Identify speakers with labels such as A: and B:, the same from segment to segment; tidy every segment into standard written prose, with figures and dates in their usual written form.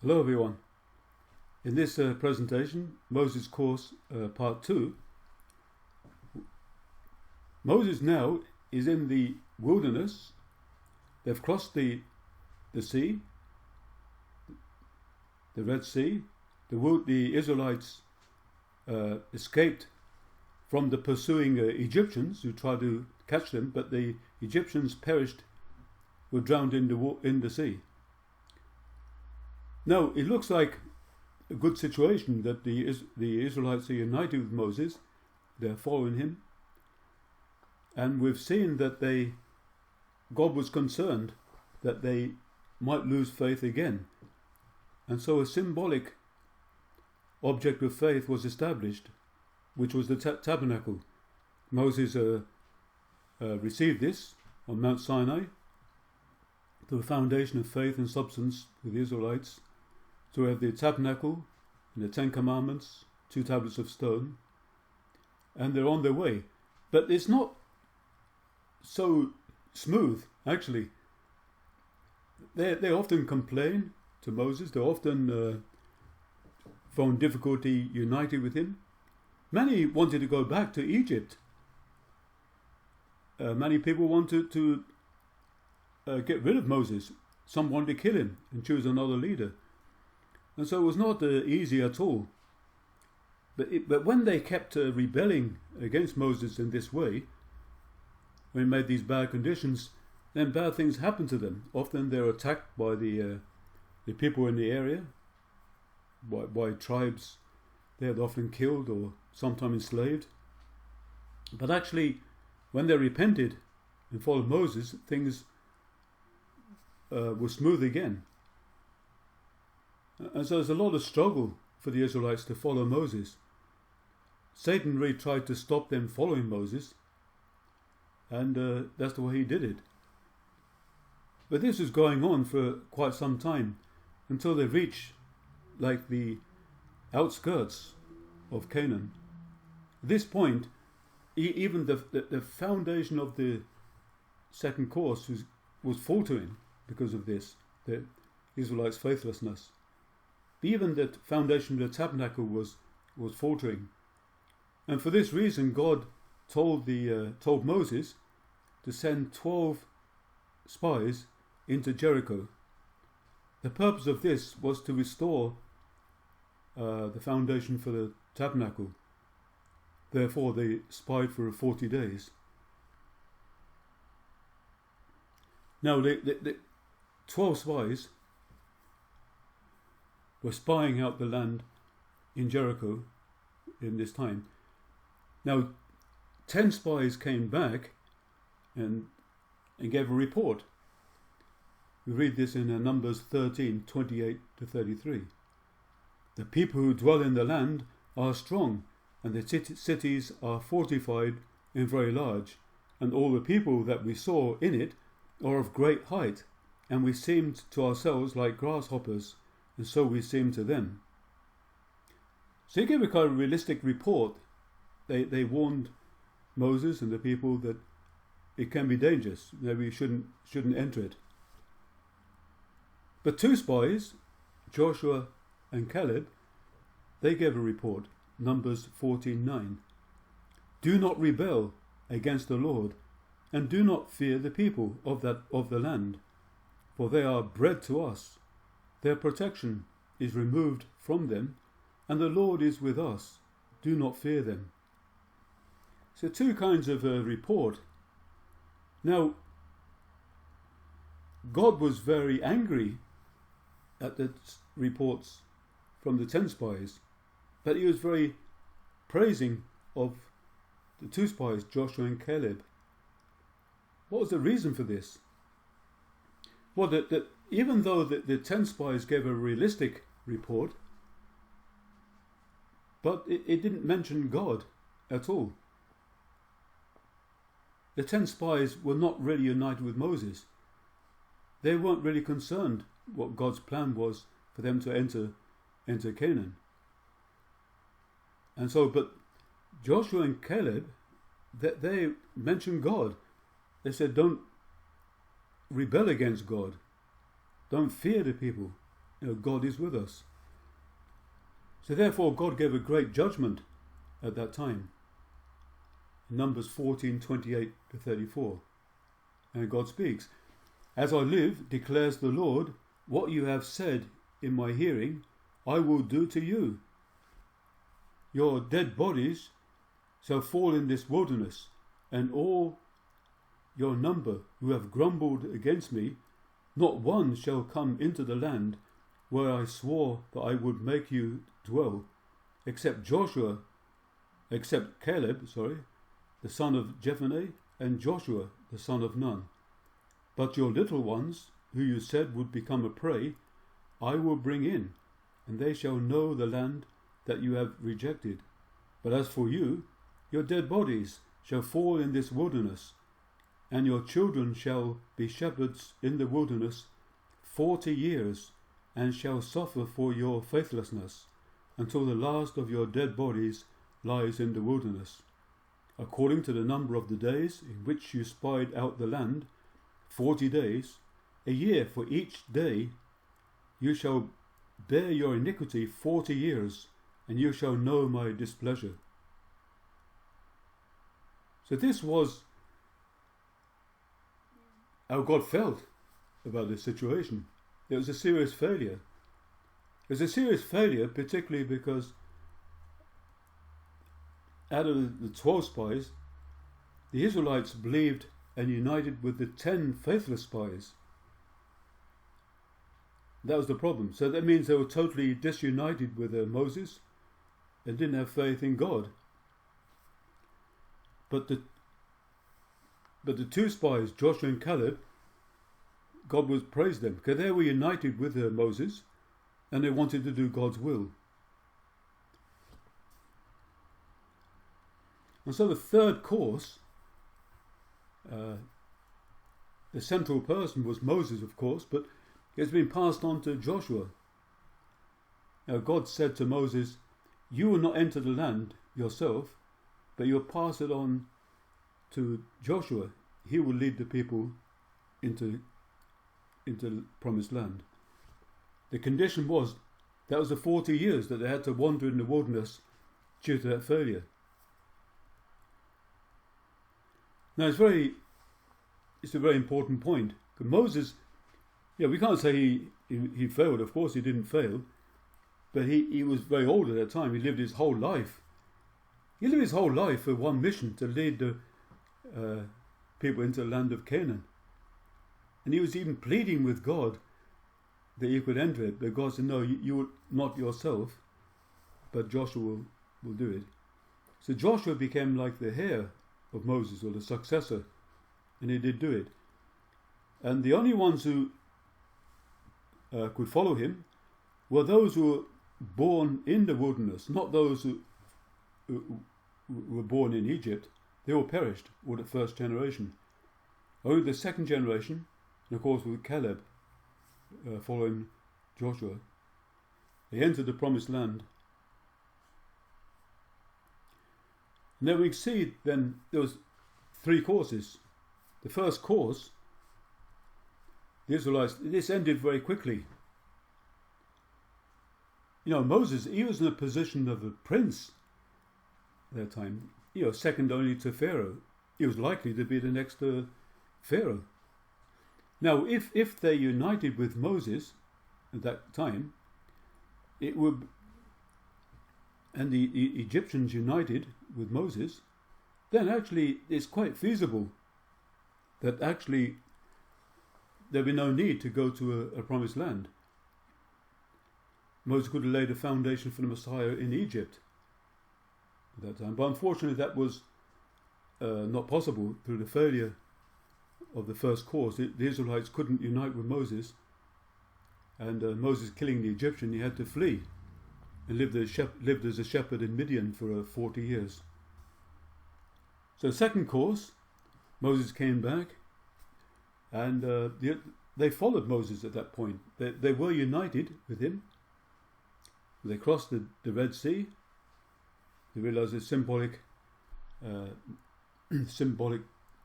A: Hello everyone. In this presentation, Moses course part 2, Moses now is in the wilderness. They've crossed the sea, the Red Sea. The Israelites escaped from the pursuing Egyptians who tried to catch them, but the Egyptians perished, were drowned in the sea. Now, it looks like a good situation that the Israelites are united with Moses. They're following him. And we've seen that God was concerned that they might lose faith again. And so a symbolic object of faith was established, which was the tabernacle. Moses received this on Mount Sinai, the foundation of faith and substance with the Israelites. So we have the tabernacle and the 10 Commandments, 2 tablets of stone, and they're on their way. But it's not so smooth, actually. They often complain to Moses. They often found difficulty united with him. Many wanted to go back to Egypt. Many people wanted to get rid of Moses. Some wanted to kill him and choose another leader. And so it was not easy at all. But when they kept rebelling against Moses in this way, when he made these bad conditions, then bad things happened to them. Often they're attacked by the people in the area, by tribes they had often killed or sometimes enslaved. But actually, when they repented and followed Moses, things were smooth again. And so there's a lot of struggle for the Israelites to follow Moses. Satan really tried to stop them following Moses, and that's the way he did it. But this was going on for quite some time, until they reached like the outskirts of Canaan. At this point, even the foundation of the second course was faltering because of this, the Israelites' faithlessness. Even the foundation of the tabernacle was faltering. And for this reason, God told Moses to send 12 spies into Jericho. The purpose of this was to restore the foundation for the tabernacle. Therefore, they spied for 40 days. Now, the 12 spies were spying out the land in Jericho in this time. Now, 10 spies came back and gave a report. We read this in Numbers 13, 28 to 33. The people who dwell in the land are strong, and the cities are fortified and very large, and all the people that we saw in it are of great height, and we seemed to ourselves like grasshoppers, and so we seemed to them. So they gave a kind of realistic report. They warned Moses and the people that it can be dangerous. Maybe you shouldn't enter it. But 2 spies, Joshua and Caleb, they gave a report. Numbers 14:9. Do not rebel against the Lord, and do not fear the people of the land, for they are bread to us. Their protection is removed from them, and the Lord is with us. Do not fear them. So 2 kinds of report. Now, God was very angry at the reports from the 10 spies, but he was very praising of the 2 spies, Joshua and Caleb. What was the reason for this? Well, even though the 10 spies gave a realistic report, but it didn't mention God at all. The 10 spies were not really united with Moses. They weren't really concerned what God's plan was for them to enter Canaan. And so, but Joshua and Caleb, they mentioned God. They said, don't rebel against God. Don't fear the people. God is with us. So therefore God gave a great judgment at that time. Numbers 14:28-34. And God speaks, "As I live, declares the Lord, what you have said in my hearing, I will do to you. Your dead bodies shall fall in this wilderness, and all your number who have grumbled against me, not one shall come into the land where I swore that I would make you dwell, except Caleb, the son of Jephunneh, and Joshua, the son of Nun. But your little ones, who you said would become a prey, I will bring in, and they shall know the land that you have rejected. But as for you, your dead bodies shall fall in this wilderness, and your children shall be shepherds in the wilderness 40 years, and shall suffer for your faithlessness, until the last of your dead bodies lies in the wilderness. According to the number of the days in which you spied out the land, 40 days, a year for each day, you shall bear your iniquity 40 years, and you shall know my displeasure." So this was how God felt about this situation. It was a serious failure. It was a serious failure particularly because out of the 12 spies, the Israelites believed and united with the 10 faithless spies. That was the problem. So that means they were totally disunited with Moses and didn't have faith in God. But the 2 spies, Joshua and Caleb, God was praised them because they were united with Moses and they wanted to do God's will. And so the third course, the central person was Moses, of course, but it's been passed on to Joshua. Now God said to Moses, "You will not enter the land yourself, but you'll pass it on to Joshua. He will lead the people into the promised land." The condition was, that was the 40 years that they had to wander in the wilderness due to that failure. Now it's a very important point. Moses, we can't say he failed. Of course he didn't fail, but he was very old at that time. He lived his whole life. He lived his whole life for one mission, to lead the people into the land of Canaan. And he was even pleading with God that he could enter it, but God said, "No, you not yourself, but Joshua will do it." So Joshua became like the heir of Moses, or the successor, and he did do it. And the only ones who could follow him were those who were born in the wilderness, not those who were born in Egypt. They all perished, or the first generation. Only the second generation, and of course with Caleb following Joshua, they entered the promised land. And then we see then there was 3 courses. The first course, the Israelites, this ended very quickly. Moses, he was in a position of a prince at that time, second only to Pharaoh. He was likely to be the next Pharaoh. Now, if they united with Moses at that time, it would, and the Egyptians united with Moses, then actually it's quite feasible that actually there'd be no need to go to a promised land. Moses could have laid a foundation for the Messiah in Egypt at that time. But unfortunately that was not possible through the failure of the first course. The Israelites couldn't unite with Moses, and Moses killing the Egyptian, he had to flee and lived as a shepherd in Midian for 40 years. So second course, Moses came back, and they followed Moses at that point. They were united with him. They crossed the Red Sea. They realized the symbolic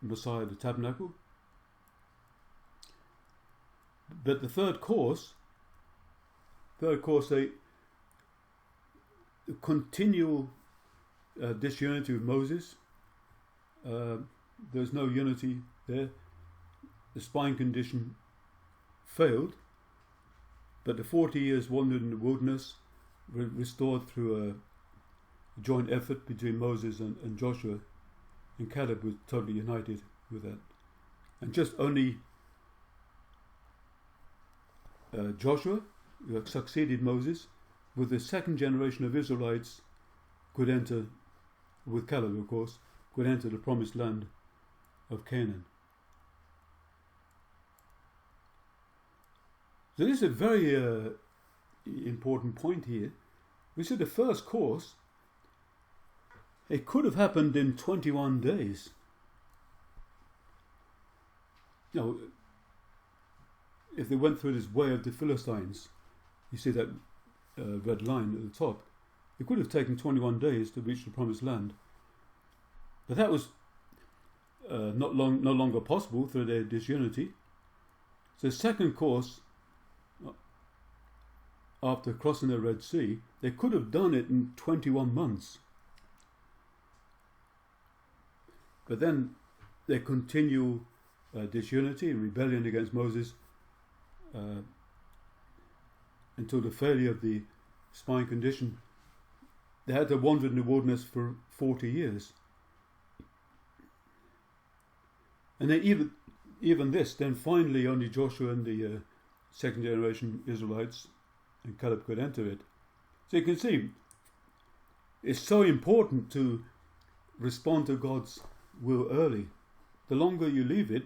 A: Messiah, the tabernacle. But the third course, third course, a continual disunity with Moses. There's no unity there. The spine condition failed, but the 40 years wandered in the wilderness were restored through a joint effort between Moses and Joshua, and Caleb was totally united with that. And just only Joshua, who succeeded Moses, with the second generation of Israelites, could enter, with Caleb of course, could enter the promised land of Canaan. So this is a very important point here. We said the first course, it could have happened in 21 days. You know, if they went through this way of the Philistines, you see that red line at the top, it could have taken 21 days to reach the promised land. But that was no longer possible through their disunity. So the second course, after crossing the Red Sea, they could have done it in 21 months. But then their continual disunity and rebellion against Moses until the failure of the spine condition, they had to wander in the wilderness for 40 years. And then even this, then finally only Joshua and the second generation Israelites and Caleb could enter it. So you can see, it's so important to respond to God's will early. The longer you leave it,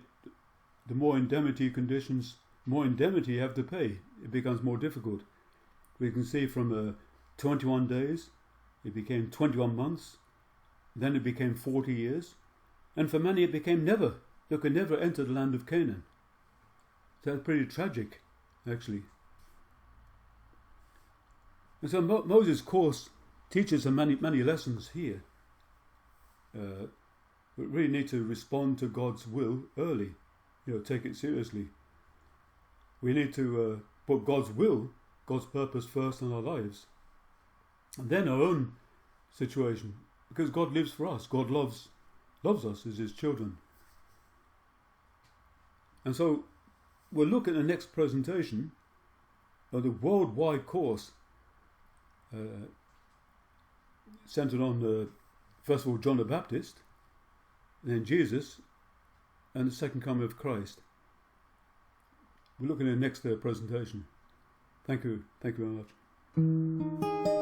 A: the more indemnity you have to pay. It becomes more difficult. We can see from 21 days, it became 21 months, then it became 40 years, and for many it became never. They could never enter the land of Canaan. So that's pretty tragic, actually. And so Moses' course teaches us many lessons here. We really need to respond to God's will early. Take it seriously. We need to put God's will, God's purpose first in our lives. And then our own situation. Because God lives for us. God loves us as His children. And so we'll look at the next presentation of the worldwide course centered on, first of all, John the Baptist, then Jesus, and the second coming of Christ. We'll look at the next presentation. Thank you very much.